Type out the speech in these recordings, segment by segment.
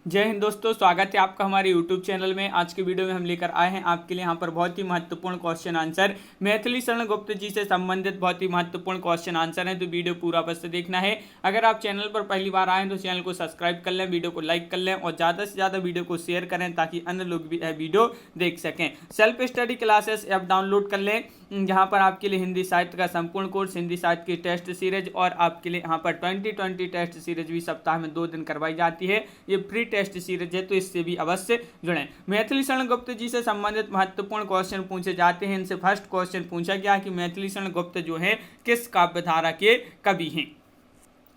जय हिंद दोस्तों, स्वागत है आपका हमारे YouTube चैनल में। आज के वीडियो में हम लेकर आए हैं आपके लिए यहाँ पर बहुत ही महत्वपूर्ण क्वेश्चन आंसर। मैथिली शरण गुप्त जी से संबंधित बहुत ही महत्वपूर्ण क्वेश्चन आंसर हैं, तो वीडियो पूरा बस से देखना है। अगर आप चैनल पर पहली बार आए तो चैनल को सब्सक्राइब कर लें, वीडियो को लाइक कर लें और ज़्यादा से ज़्यादा वीडियो को शेयर करें ताकि अन्य लोग भी वीडियो देख सकें। Self study classes app download कर लें, जहाँ पर आपके लिए हिंदी साहित्य का संपूर्ण कोर्स, हिंदी साहित्य की टेस्ट सीरीज और आपके लिए यहाँ पर 2020 टेस्ट सीरीज भी सप्ताह में 2 दिन करवाई जाती है। ये फ्री टेस्ट सीरीज है, तो इससे भी अवश्य जुड़ें। मैथिली शरण गुप्त जी से संबंधित महत्वपूर्ण क्वेश्चन पूछे जाते हैं। इनसे फर्स्ट क्वेश्चन पूछा गया कि मैथिली शरण गुप्त जो है किस काव्यधारा के कवि हैं।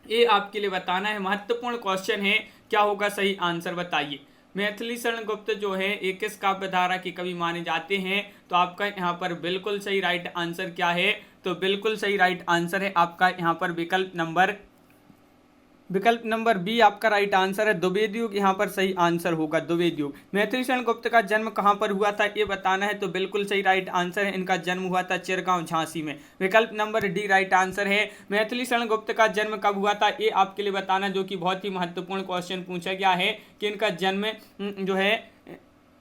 ये आपके लिए बताना है, महत्वपूर्ण क्वेश्चन है। क्या होगा सही आंसर बताइए। मैथिली शरण गुप्त जो है एक किस काव्यधारा के कवि माने जाते हैं, तो आपका यहाँ पर बिल्कुल सही राइट आंसर क्या है, तो बिल्कुल सही राइट आंसर है आपका यहाँ पर विकल्प नंबर बी आपका राइट आंसर है। द्विवेदी युग यहाँ पर सही आंसर होगा, द्विवेदी युग। मैथिली शरण गुप्त का जन्म कहाँ पर हुआ था ये बताना है, तो बिल्कुल सही राइट आंसर है। इनका जन्म हुआ था चिरगांव झांसी में। विकल्प नंबर डी राइट आंसर है। मैथिली शरण गुप्त का जन्म कब हुआ था ये आपके लिए बताना, जो कि बहुत ही महत्वपूर्ण क्वेश्चन पूछा गया है कि इनका जन्म जो है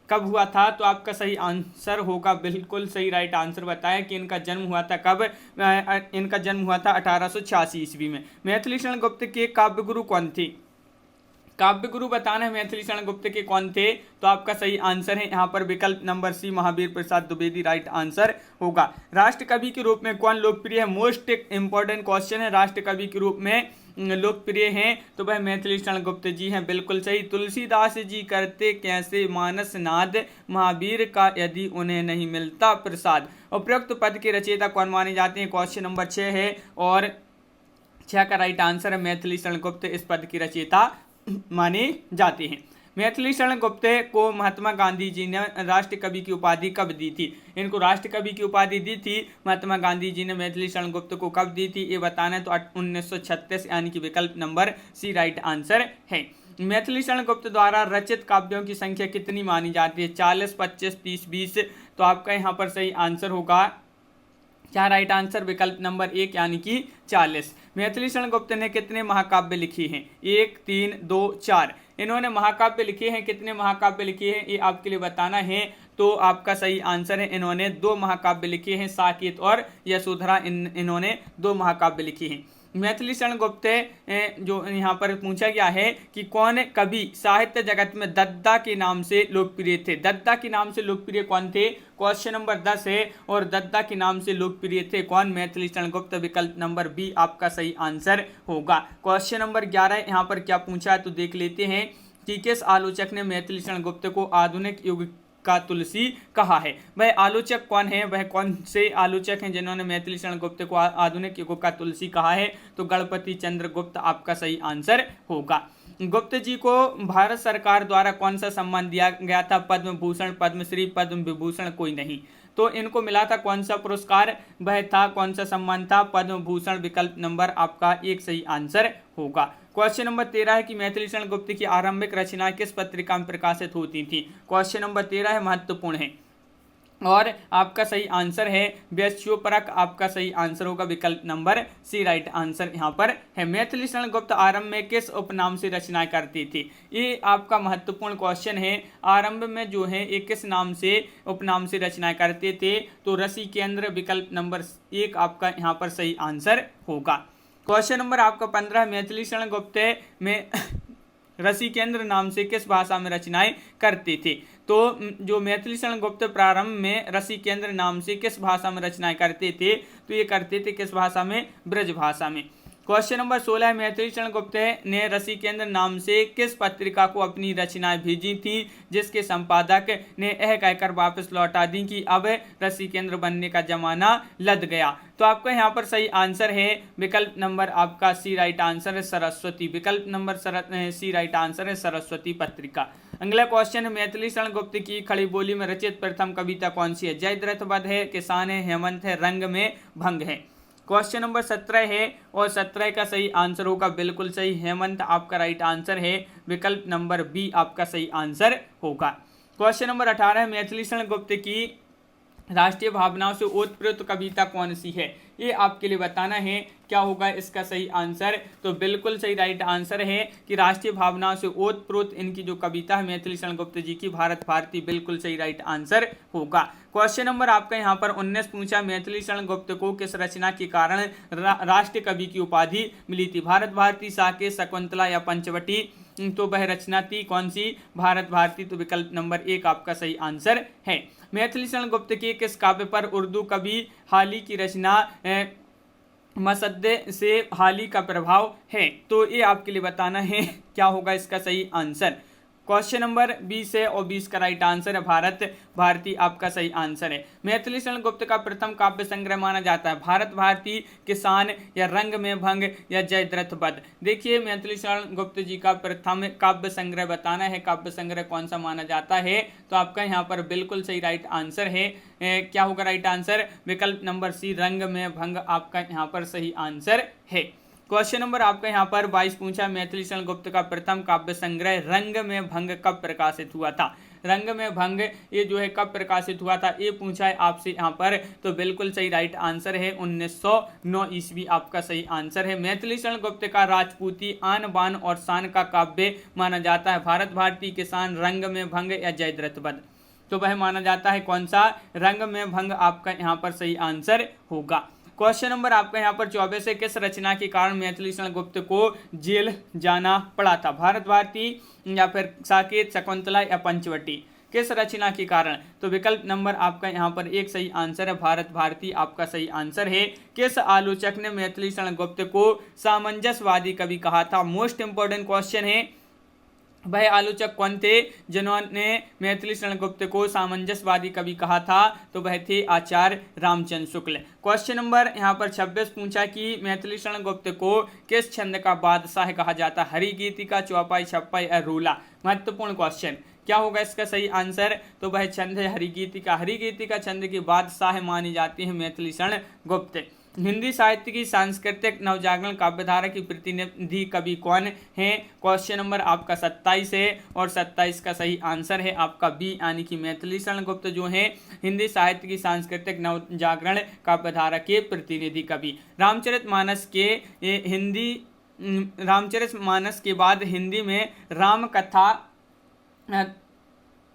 कब हुआ था, तो आपका सही आंसर होगा, बिल्कुल सही राइट आंसर बताया कि इनका जन्म हुआ था कब। इनका जन्म हुआ था 1886 ईस्वी में। मैथिली शरण गुप्त के काव्य गुरु कौन थे, काव्य गुरु बताना है मैथिली शरण गुप्त के कौन थे, तो आपका सही आंसर है यहाँ पर विकल्प number C Mahavir Prasad Dwivedi right answer होगा। राष्ट्र कवि के रूप में कौन लोकप्रिय है, मोस्ट इंपॉर्टेंट क्वेश्चन है। राष्ट्र कवि के रूप में लोकप्रिय हैं तो वह मैथिली शरण गुप्त जी हैं, बिल्कुल सही। तुलसीदास जी करते कैसे मानस नाद, महावीर का यदि उन्हें नहीं मिलता प्रसाद। उपरोक्त पद के रचयिता कौन माने जाते हैं, क्वेश्चन नंबर 6 है और 6 का राइट आंसर है मैथिली शरण गुप्त इस पद की रचयिता माने जाते हैं। मैथिली शरण गुप्त को महात्मा गांधी जी ने राष्ट्र कवि की उपाधि कब दी थी, इनको राष्ट्र कवि की उपाधि दी थी महात्मा गांधी जी ने मैथिली शरण गुप्त को कब दी थी ये बताना है, तो 1936 यानी कि विकल्प नंबर सी राइट आंसर है। मैथिली शरण गुप्त द्वारा रचित काव्यों की संख्या कितनी मानी जाती है, 40, 25, 30, 20, तो आपका यहाँ पर सही आंसर होगा क्या राइट आंसर, विकल्प नंबर 1 यानी कि 40। मैथिली शरण गुप्त ने कितने महाकाव्य लिखे हैं, 1, 3, 2, 4। इन्होंने महाकाव्य लिखे हैं, कितने महाकाव्य लिखे हैं ये आपके लिए बताना है, तो आपका सही आंसर है इन्होंने 2 महाकाव्य लिखे हैं, साकेत और यशोधरा इन्होंने 2 महाकाव्य लिखे हैं। मैथिली शरण गुप्त जो यहाँ पर पूछा गया है कि कौन कवि साहित्य जगत में दद्दा के नाम से लोकप्रिय थे, दद्दा के नाम से लोकप्रिय कौन थे, क्वेश्चन नंबर 10 है और दद्दा के नाम से लोकप्रिय थे कौन, मैथिली शरण गुप्त, विकल्प नंबर बी आपका सही आंसर होगा। क्वेश्चन नंबर 11 यहाँ पर क्या पूछा है तो देख लेते हैं कि किस आलोचक ने मैथिली शरण गुप्त को आधुनिक युग का तुलसी कहा है। वह आलोचक कौन है, वह कौन से आलोचक हैं जिन्होंने मैथिली शरण गुप्त को आधुनिक युग का तुलसी कहा है, तो गणपति चंद्र गुप्त आपका सही आंसर होगा। गुप्त जी को भारत सरकार द्वारा कौन सा सम्मान दिया गया था, पद्म भूषण, पद्मश्री, पद्म विभूषण, कोई नहीं, तो इनको मिला था कौन सा पुरस्कार, वह था कौन सा सम्मान था, पद्म भूषण, विकल्प नंबर आपका 1 सही आंसर होगा। क्वेश्चन नंबर 13 है कि मैथिली शरण गुप्त की आरंभिक रचनाएं किस पत्रिका में प्रकाशित होती थी, क्वेश्चन नंबर 13 है, महत्वपूर्ण है और आपका सही आंसर है व्यस्योपरक, आपका सही आंसर होगा, विकल्प नंबर सी राइट आंसर यहाँ पर है। मैथिली शरण गुप्त आरंभ में किस उपनाम से रचनाएं करती थी, ये आपका महत्वपूर्ण क्वेश्चन है। आरंभ में जो है एक किस नाम से उपनाम से रचनाएं करते थे, तो रसिकेंद्र, विकल्प नंबर 1 आपका यहाँ पर सही आंसर होगा। क्वेश्चन नंबर आपका 15, मैथिली शरण गुप्त में रसिकेंद्र नाम से किस भाषा में रचनाएं करते थे, तो जो मैथिली शरण गुप्त प्रारंभ में रसिकेंद्र नाम से किस भाषा में रचनाएं करते थे, तो ये करते थे किस भाषा में, ब्रज भाषा में। क्वेश्चन नंबर 16 है मैथिली शरण गुप्त ने रसिकेंद्र नाम से किस पत्रिका को अपनी रचनाएं भेजी थी, जिसके संपादक ने यह कहकर वापस लौटा दी कि अब रसिकेंद्र बनने का जमाना लद गया, तो आपका यहाँ पर सही आंसर है विकल्प नंबर आपका सी राइट आंसर है सरस्वती, विकल्प नंबर सी राइट आंसर है सरस्वती पत्रिका। अगला क्वेश्चन है मैथिली शरण गुप्त की खड़ी बोली में रचित प्रथम कविता कौन सी है, जयद्रथ वध है, किसान है, हेमंत है, रंग में भंग है। क्वेश्चन नंबर 17 है और 17 का सही आंसर होगा, बिल्कुल सही, हेमंत आपका राइट आंसर है, विकल्प नंबर बी आपका सही आंसर होगा। क्वेश्चन नंबर 18 है मैथिली शरण गुप्त की राष्ट्रीय भावनाओं से ओतप्रोत कविता कौन सी है, ये आपके लिए बताना है क्या होगा इसका सही आंसर? तो बिल्कुल सही राइट आंसर है कि राष्ट्रीय भावनाओं से ओतप्रोत इनकी जो कविता है मैथिली शरण गुप्त जी की भारत भारती, बिल्कुल सही राइट आंसर होगा। क्वेश्चन नंबर आपका यहाँ पर 19 पूछा, मैथिली शरण गुप्त को किस रचना के कारण राष्ट्र कवि की उपाधि मिली थी? भारत भारती, साकेत, शकुंतला या पंचवटी? तो वह रचना थी कौन सी? भारत भारती। तो विकल्प नंबर 1 आपका सही आंसर है। मैथिली शरण गुप्त के किस काव्य पर उर्दू कवि हाली की रचना मसद्दे से हाली का प्रभाव है? तो ये आपके लिए बताना है क्या होगा इसका सही आंसर। क्वेश्चन नंबर 20 है और 20 का राइट आंसर है भारत भारती, आपका सही आंसर है। मैथिली शरण गुप्त का प्रथम काव्य संग्रह माना जाता है भारत भारती, किसान या रंग में भंग या जयद्रथ वध? देखिए मैथिली शरण गुप्त जी का प्रथम काव्य संग्रह बताना है, काव्य संग्रह कौन सा माना जाता है? तो आपका यहाँ पर बिल्कुल सही राइट आंसर है। क्या होगा राइट आंसर? विकल्प नंबर सी, रंग में भंग, आपका यहाँ पर सही आंसर है। क्वेश्चन नंबर आपका यहाँ पर 22 पूछा, मैथिली शरण गुप्त का प्रथम काव्य संग्रह रंग में भंग कब प्रकाशित हुआ था? रंग में भंग ये जो है कब प्रकाशित हुआ था, ये पूछा है आपसे यहाँ पर। तो बिल्कुल सही राइट आंसर है 1909 ईस्वी, आपका सही आंसर है। मैथिली शरण गुप्त का राजपूती, आन बान और शान का काव्य माना जाता है भारत भारती, किसान, रंग में भंग या जयद्रथ वध? तो वह माना जाता है कौन सा? रंग में भंग, आपका यहाँ पर सही आंसर होगा। क्वेश्चन नंबर आपका यहाँ पर 24 है, किस रचना के कारण मैथिली शरण गुप्त को जेल जाना पड़ा था? भारत भारती या फिर साकेत, शकुंतला या पंचवटी? किस रचना के कारण? तो विकल्प नंबर आपका यहाँ पर 1 सही आंसर है, भारत भारती, आपका सही आंसर है। किस आलोचक ने मैथिली शरण गुप्त को सामंजस्यवादी कवि कहा था? मोस्ट इंपोर्टेंट क्वेश्चन है। वह आलोचक कौन थे जिन्होंने मैथिली शरण गुप्त को सामंजस्यवादी कवि कहा था? तो वह थे आचार्य रामचंद्र शुक्ल। क्वेश्चन नंबर यहाँ पर 26 पूछा कि मैथिली शरण गुप्त को किस छंद का बादशाह कहा जाता है? हरिगीतिका, चौपाई, छप्पाई या रूला? महत्वपूर्ण क्वेश्चन, क्या होगा इसका सही आंसर? तो वह छंद है हरिगीतिका। हरिगीतिका छंद की बादशाह मानी जाती है मैथिली शरण गुप्त। हिंदी साहित्य की सांस्कृतिक नवजागरण काव्यधारा की प्रतिनिधि कवि कौन है? क्वेश्चन नंबर आपका 27 है और 27 का सही आंसर है आपका बी, यानी कि मैथिली शरण गुप्त जो है हिंदी साहित्य की सांस्कृतिक नवजागरण काव्यधारा के प्रतिनिधि कवि। रामचरितमानस के बाद हिंदी में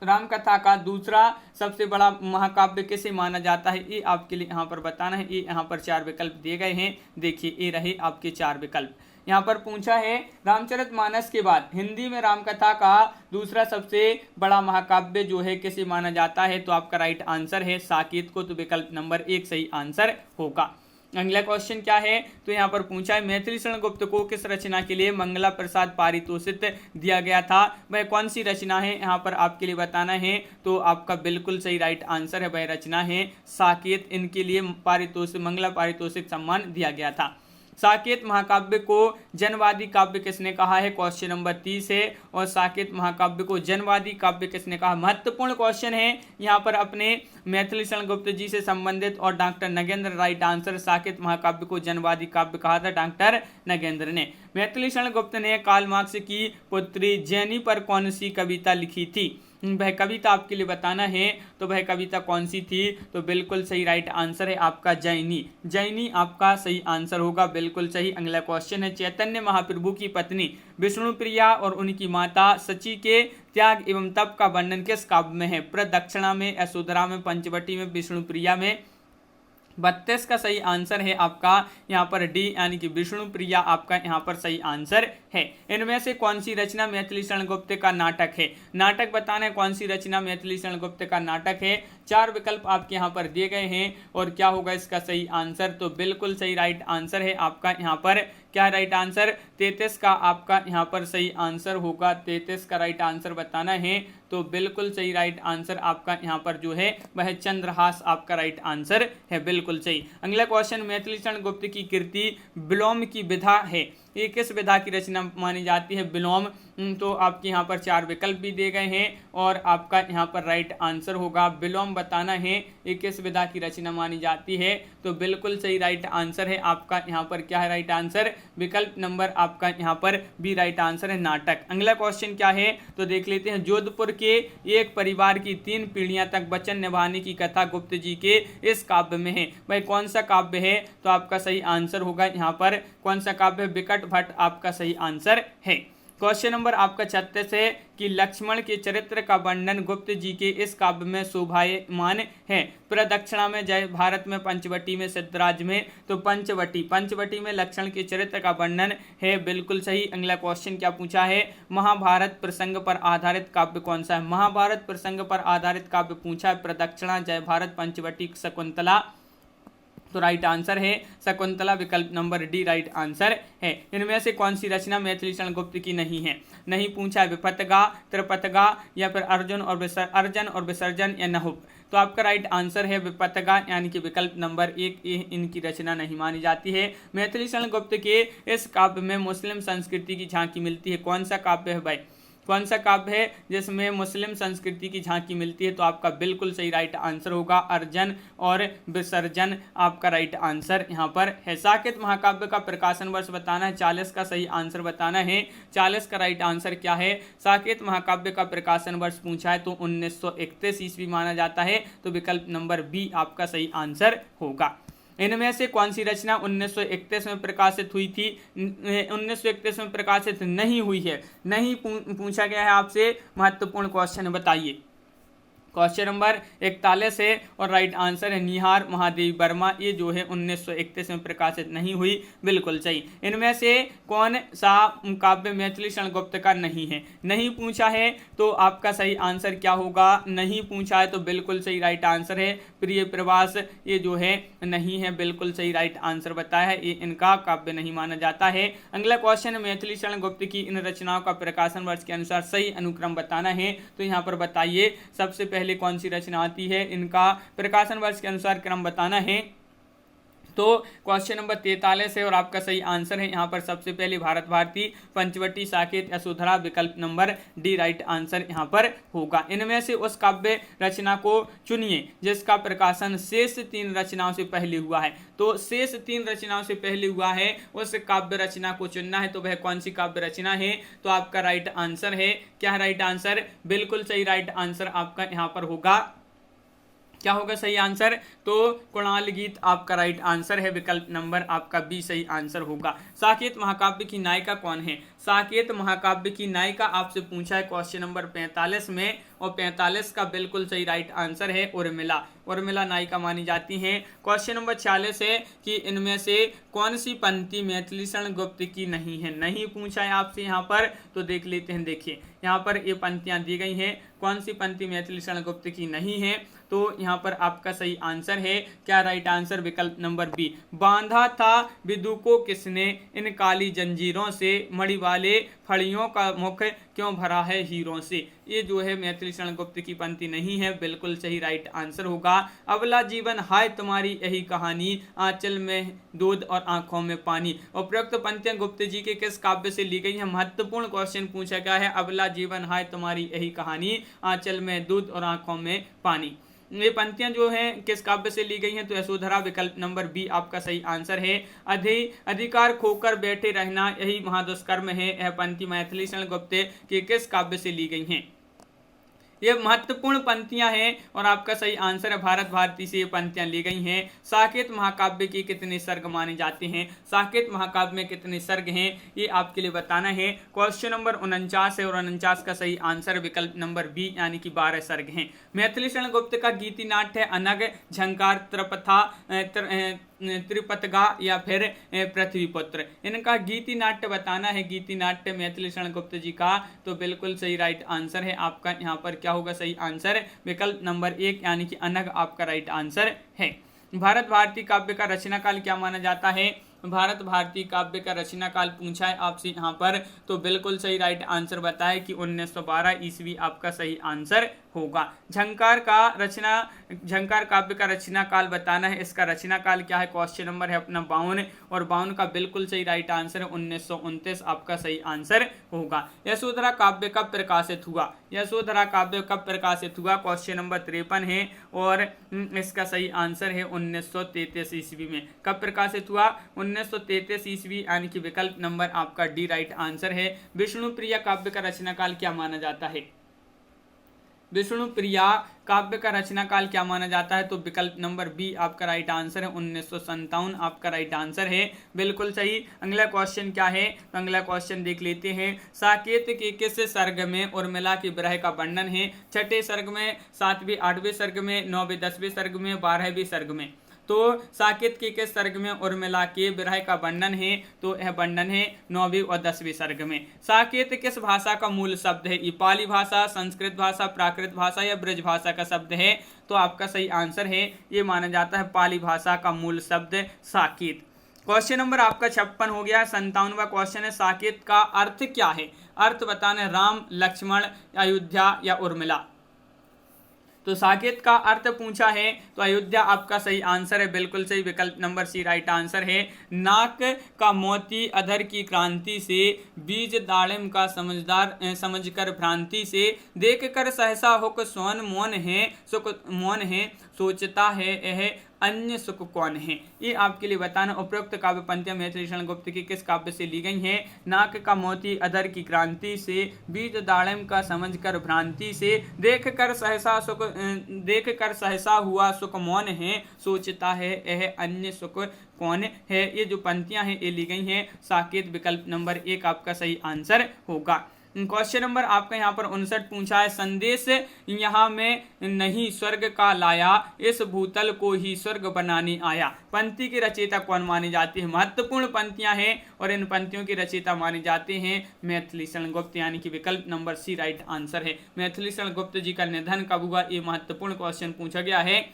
रामकथा का दूसरा सबसे बड़ा महाकाव्य किसे माना जाता है? ये आपके लिए यहाँ पर बताना है। ये यहाँ पर 4 विकल्प दिए गए हैं, देखिए ये रहे आपके 4 विकल्प। यहाँ पर पूछा है रामचरितमानस के बाद हिंदी में रामकथा का दूसरा सबसे बड़ा महाकाव्य जो है किसे माना जाता है? तो आपका राइट आंसर है साकेत को, तो विकल्प नंबर 1 सही आंसर होगा। अगला क्वेश्चन क्या है? तो यहाँ पर पूछा है मैथिली शरण गुप्त को किस रचना के लिए मंगला प्रसाद पारितोषिक दिया गया था? वह कौन सी रचना है? यहाँ पर आपके लिए बताना है। तो आपका बिल्कुल सही राइट आंसर है, वह रचना है साकेत। इनके लिए मंगला पारितोषिक सम्मान दिया गया था। साकेत महाकाव्य को जनवादी काव्य किसने कहा है? क्वेश्चन नंबर 30 है और साकेत महाकाव्य को जनवादी काव्य किसने कहा? महत्वपूर्ण क्वेश्चन है यहाँ पर अपने मैथिली शरण गुप्त जी से संबंधित और doctor Nagendra right answer. Saket महाकाव्य को जनवादी काव्य कहा था डॉक्टर नगेंद्र ने। मैथिली शरण गुप्त ने कार्ल मार्क्स की पुत्री जेनी पर कौन सी कविता लिखी थी? वह कविता आपके लिए बताना है। तो वह कविता कौन सी थी? तो बिल्कुल सही राइट आंसर है आपका जैनी। जैनी आपका सही आंसर होगा, बिल्कुल सही। अगला क्वेश्चन है चैतन्य महाप्रभु की पत्नी विष्णुप्रिया और उनकी माता सची के त्याग एवं तप का वर्णन किस काव्य में है? प्रदक्षिणा में, यशोधरा में, पंचवटी में, विष्णुप्रिया में? 32 का सही आंसर है आपका यहाँ पर डी, यानी कि विष्णुप्रिया आपका यहाँ पर सही आंसर है। इनमें से कौन सी रचना मैथिली शरण गुप्त का नाटक है? नाटक बताना है कौन सी रचना मैथिली शरण गुप्त का नाटक है। 4 विकल्प आपके यहाँ पर दिए गए हैं और क्या होगा इसका सही आंसर? तो बिल्कुल सही राइट आंसर है आपका यहाँ पर क्या राइट आंसर? 33 का आपका यहाँ पर सही आंसर होगा। 33 का राइट आंसर बताना है। तो बिल्कुल सही राइट आंसर आपका यहाँ पर जो है वह चंद्रहास आपका राइट आंसर है, बिल्कुल सही। अगला क्वेश्चन मैथिली शरण गुप्त की कृति विलोम की विधा है, ये किस विधा की रचना मानी जाती है? विलोम तो आपके यहाँ पर 4 विकल्प भी दिए गए हैं और आपका यहाँ पर राइट आंसर होगा विलोम बताना है ये किस विधा की रचना मानी जाती है। तो बिल्कुल सही राइट आंसर है आपका यहाँ पर क्या है राइट आंसर, विकल्प नंबर आपका यहाँ पर बी राइट आंसर है नाटक। अगला क्वेश्चन क्या है तो देख लेते हैं। जोधपुर के एक परिवार की 3 पीढ़ियां तक वचन निभाने की कथा गुप्त जी के इस काव्य में है। भाई कौन सा काव्य है तो आपका सही आंसर होगा यहाँ पर कौन सा काव्य, विकट भट्ट आपका सही आंसर है। क्वेश्चन नंबर आपका 36 है कि लक्ष्मण के चरित्र का वर्णन गुप्त जी के इस काव्य में शोभायमान है। प्रदक्षिणा में, जय भारत में, पंचवटी में, सिद्धराज में। तो पंचवटी में लक्ष्मण के चरित्र का वर्णन है, बिल्कुल सही। अगला क्वेश्चन क्या पूछा है, महाभारत प्रसंग पर आधारित काव्य कौन सा है। महाभारत प्रसंग पर आधारित काव्य पूछा है प्रदक्षिणा, जय भारत, पंचवटी, शकुंतला। तो राइट आंसर है शकुंतला, विकल्प नंबर डी राइट आंसर है। इनमें से कौन सी रचना मैथिली शरण गुप्त की नहीं है। नहीं पूछा है विपतगा, त्रिपतगा या फिर अर्जन और विसर्जन या नहुप। तो आपका राइट आंसर है विपतगा यानी कि विकल्प नंबर 1 इनकी रचना नहीं मानी जाती है। मैथिली शरण गुप्त के इस काव्य में मुस्लिम संस्कृति की झांकी मिलती है। कौन सा काव्य है भाई, कौन सा काव्य है जिसमें मुस्लिम संस्कृति की झांकी मिलती है। तो आपका बिल्कुल सही राइट आंसर होगा अर्जन और विसर्जन, आपका राइट आंसर यहाँ पर है। साकेत महाकाव्य का प्रकाशन वर्ष बताना है, 40 का सही आंसर बताना है। 40 का राइट आंसर क्या है, साकेत महाकाव्य का प्रकाशन वर्ष पूछा है तो 1931 ईस्वी माना जाता है। तो विकल्प नंबर बी आपका सही आंसर होगा। इनमें से कौन सी रचना 1931 में प्रकाशित हुई थी। 1931 में प्रकाशित नहीं हुई है, नहीं पूछा गया है आपसे, महत्वपूर्ण क्वेश्चन बताइए। क्वेश्चन नंबर 41 है और राइट आंसर है निहार महादेवी वर्मा। ये जो है 1931 में प्रकाशित नहीं हुई, बिल्कुल सही। इनमें से कौन सा काव्य मैथिली शरण गुप्त का नहीं है। नहीं पूछा है तो आपका सही आंसर क्या होगा, नहीं पूछा है तो बिल्कुल सही राइट आंसर है प्रिय प्रवास। ये जो है नहीं है, बिल्कुल सही राइट आंसर बताया है, ये इनका काव्य नहीं माना जाता है। अगला क्वेश्चन, मैथिली शरण गुप्त की इन रचनाओं का प्रकाशन वर्ष के अनुसार सही अनुक्रम बताना है। तो यहाँ पर बताइए सबसे पहले कौन सी रचना आती है, इनका प्रकाशन वर्ष के अनुसार क्रम बताना है। तो क्वेश्चन नंबर 43 है और आपका सही आंसर है यहाँ पर सबसे पहले भारत भारती, पंचवटी, साकेत, यशोधरा, विकल्प नंबर डी राइट आंसर यहाँ पर होगा। इनमें से उस काव्य रचना को चुनिए जिसका प्रकाशन शेष 3 रचनाओं से पहले हुआ है। तो शेष 3 रचनाओं से पहले हुआ है उस काव्य रचना को चुनना है। तो वह कौन सी काव्य रचना है, तो आपका राइट आंसर है क्या है राइट आंसर, बिल्कुल सही राइट आंसर आपका यहाँ पर होगा। क्या होगा सही आंसर, तो कुणाल गीत आपका राइट आंसर है, विकल्प नंबर आपका बी सही आंसर होगा। साकेत महाकाव्य की नायिका कौन है। साकेत महाकाव्य की नायिका आपसे पूछा है क्वेश्चन नंबर 45 में और 45 का बिल्कुल सही राइट आंसर है उर्मिला। उर्मिला नायिका मानी जाती हैं। क्वेश्चन नंबर 46 है कि इनमें से कौन सी पंक्ति मैथिली शरण गुप्त की नहीं है। नहीं पूछा है आपसे यहाँ पर, तो देख लेते हैं। देखिए यहाँ पर ये पंक्तियां दी गई हैं, कौन सी पंक्ति मैथिली शरण गुप्त की नहीं है। तो यहाँ पर आपका सही आंसर है क्या राइट आंसर, विकल्प नंबर बी। बांधा था विदु को किसने इन काली जंजीरों से, मणि वाले फड़ियों का मुख क्यों भरा है हीरों से। ये जो है मैथिली शरण गुप्त की पंक्ति नहीं है, बिल्कुल सही राइट आंसर होगा। अबला जीवन हाय तुम्हारी यही कहानी, आंचल में दूध और आंखों में पानी। उपरोक्त पंक्तियां गुप्त जी के किस काव्य से ली गई है। महत्वपूर्ण क्वेश्चन पूछा गया है। अबला जीवन हाय तुम्हारी यही कहानी, आंचल में दूध और आंखों में पानी। ये पंक्तियां जो हैं किस काव्य से ली गई हैं, तो यशोधरा, विकल्प नंबर बी आपका सही आंसर है। अधिकार खोकर बैठे रहना यही महादुष्कर्म है। यह पंक्ति मैथिली शरण गुप्त के किस काव्य से ली गई हैं। ये महत्वपूर्ण पंक्तियां हैं और आपका सही आंसर है भारत भारती से ये पंक्तियां ली गई हैं। साकेत महाकाव्य के कितने सर्ग माने जाते हैं। साकेत महाकाव्य में कितने सर्ग हैं ये आपके लिए बताना है। क्वेश्चन नंबर 49 है और 49 का सही आंसर विकल्प नंबर बी यानी कि 12 सर्ग हैं। मैथिली शरण गुप्त का गीति नाट्य है अनग, झंकार, त्रपथा, त्रिपतगा या फिर पृथ्वीपुत्र। इनका गीति नाट्य बताना है। गीति नाट्य मैथिली शरण गुप्त जी का, तो बिल्कुल सही राइट आंसर है आपका यहाँ पर क्या होगा सही आंसर, विकल्प नंबर 1 यानी कि अनग आपका राइट आंसर है। भारत भारती काव्य का रचना काल क्या माना जाता है। भारत भारती काव्य का रचना काल पूछा है आपसे यहाँ पर, तो बिल्कुल सही राइट आंसर बताए कि 1912 ईस्वी आपका सही आंसर होगा। झंकार काव्य का रचना काल बताना है, इसका रचना काल क्या है, क्वेश्चन नंबर है अपना 52 और 52 का बिल्कुल सही राइट आंसर है 1929 आपका सही आंसर होगा। यशोधरा काव्य कब प्रकाशित हुआ, यशोधरा काव्य कब प्रकाशित हुआ, क्वेश्चन नंबर 53 है और इसका सही आंसर है 1933 ईस्वी में। कब प्रकाशित हुआ, 1933 ईस्वी, यानी कि विकल्प नंबर आपका डी राइट आंसर है। विष्णुप्रिया काव्य का रचना काल क्या माना जाता है, विष्णुप्रिया काव्य का रचना काल क्या माना जाता है, तो विकल्प नंबर बी आपका राइट आंसर है 1957 आपका राइट आंसर है, बिल्कुल सही। अगला क्वेश्चन क्या है, तो अगला क्वेश्चन देख लेते हैं। साकेत के किस सर्ग में उर्मिला के विरह का वर्णन है, छठे सर्ग में, सातवें आठवें सर्ग में, नौवें दसवें सर्ग में, 12वें सर्ग में। तो साकेत के किस सर्ग में उर्मिला के विरह का वर्णन है, तो यह वर्णन है 9वें और 10वें सर्ग में। साकेत किस भाषा का मूल शब्द है, ये पाली भाषा, संस्कृत भाषा, प्राकृत भाषा या ब्रज भाषा का शब्द है, तो आपका सही आंसर है ये माना जाता है पाली भाषा का मूल शब्द साकेत। क्वेश्चन नंबर आपका 56 हो गया। 57वां क्वेश्चन है, साकेत का अर्थ क्या है, अर्थ बताना, राम, लक्ष्मण, अयोध्या या उर्मिला। तो साकेत का अर्थ पूछा है, तो अयोध्या आपका सही आंसर है, बिल्कुल सही, विकल्प नंबर सी राइट आंसर है। नाक का मोती अधर की क्रांति से, बीज दाड़िम का समझकर भ्रांति से, देख कर सहसा हुक सोन मौन है, सुख मौन है, सोचता है यह अन्य सुख कौन है। ये आपके लिए बताना, उपरोक्त काव्य पंक्तियां मैथिली शरण गुप्त की किस काव्य से ली गई हैं। नाक का मोती अधर की क्रांति से, बीज दाड़िम का समझकर भ्रांति से, देख कर सहसा हुआ सुख मौन है, सोचता है यह अन्य सुख कौन है। ये जो पंक्तियां हैं ये ली गई हैं साकेत, विकल्प नंबर 1 आपका सही आंसर होगा। क्वेश्चन नंबर आपका यहाँ पर 59 पूछा है, संदेश यहाँ में नहीं स्वर्ग का लाया, इस भूतल को ही स्वर्ग बनाने आया। पंक्ति की रचयिता कौन मानी जाती है, महत्वपूर्ण पंक्तियां हैं और इन पंक्तियों की रचयिता माने जाते हैं मैथिली शरण गुप्त, यानी कि विकल्प नंबर सी राइट आंसर है। मैथिली शरण गुप्त जी का निधन कब हुआ, ये महत्वपूर्ण क्वेश्चन पूछा गया है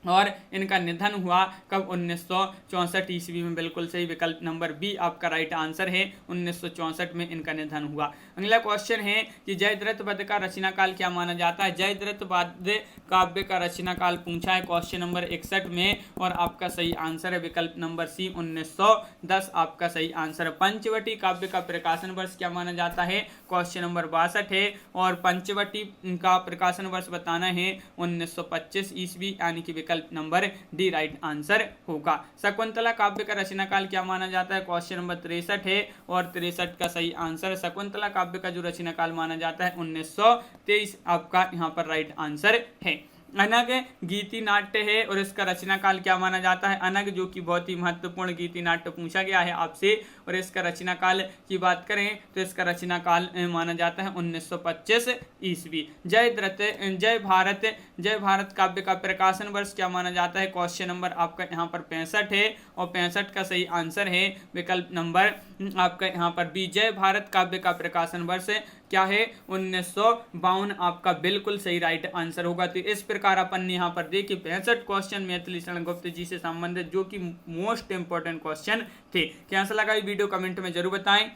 और इनका निधन हुआ कब, 1964 ईस्वी में, बिल्कुल सही, विकल्प नंबर बी आपका राइट आंसर है, 1964 में इनका निधन हुआ। अगला क्वेश्चन है कि जयद्रथ वध का रचना काल क्या माना जाता है, जयद्रथ वध काव्य का रचना काल पूछा है क्वेश्चन नंबर 61 में और आपका सही आंसर है विकल्प नंबर सी 1910 आपका सही आंसर है। पंचवटी काव्य का प्रकाशन वर्ष क्या माना जाता है, क्वेश्चन नंबर 62 है और पंचवटी का प्रकाशन वर्ष बताना है 1925 ईस्वी, यानी कि विकल्प नंबर डी राइट आंसर होगा। शकुंतला काव्य का रचना काल क्या माना जाता है, क्वेश्चन नंबर 63 है और 63 का सही आंसर। शकुंतला काव्य का जो रचना काल माना जाता है 1923 आपका यहाँ पर राइट आंसर है। अनग गीति नाट्य है और इसका रचना काल क्या माना जाता है, अनग जो कि बहुत ही महत्वपूर्ण गीति नाट्य पूछा गया है आपसे और इसका रचना काल की बात करें तो इसका रचना काल माना जाता है 1925 ईस्वी। जय भारत काव्य का प्रकाशन वर्ष क्या माना जाता है, क्वेश्चन नंबर आपका यहाँ पर 65 है और 65 का सही आंसर है विकल्प नंबर आपका यहाँ पर बी। जय भारत काव्य का प्रकाशन वर्ष क्या है, 1952 आपका बिल्कुल सही राइट आंसर होगा। तो इस प्रकार अपन ने यहाँ पर देखिए 65 क्वेश्चन मैथिली शरण गुप्त जी से संबंधित जो कि मोस्ट इंपोर्टेंट क्वेश्चन थे। कैसा लगा ये वीडियो कमेंट में जरूर बताएं।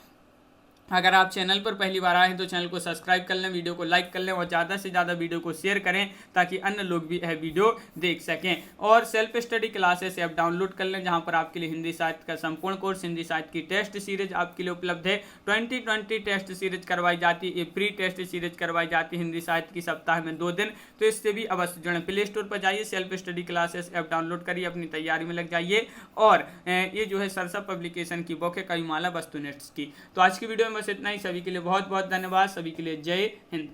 अगर आप चैनल पर पहली बार आए हैं तो चैनल को सब्सक्राइब कर लें, वीडियो को लाइक कर लें और ज़्यादा से ज़्यादा वीडियो को शेयर करें ताकि अन्य लोग भी यह वीडियो देख सकें। और self study classes app download कर लें जहां पर आपके लिए हिंदी साहित्य का संपूर्ण कोर्स, हिंदी साहित्य की टेस्ट सीरीज आपके लिए उपलब्ध है। 2020 टेस्ट सीरीज करवाई जाती है, प्री टेस्ट सीरीज करवाई जाती है हिंदी साहित्य की सप्ताह में 2 दिन। तो इससे भी अवश्य जुड़ें। प्ले स्टोर पर जाइए, self study classes app download करिए, अपनी तैयारी में लग जाइए। और ये जो है सरसा पब्लिकेशन की बुक है कविमाला वस्तुनिष्ठ की। तो आज की वीडियो में बस इतना ही। सभी के लिए बहुत बहुत धन्यवाद। सभी के लिए जय हिंद।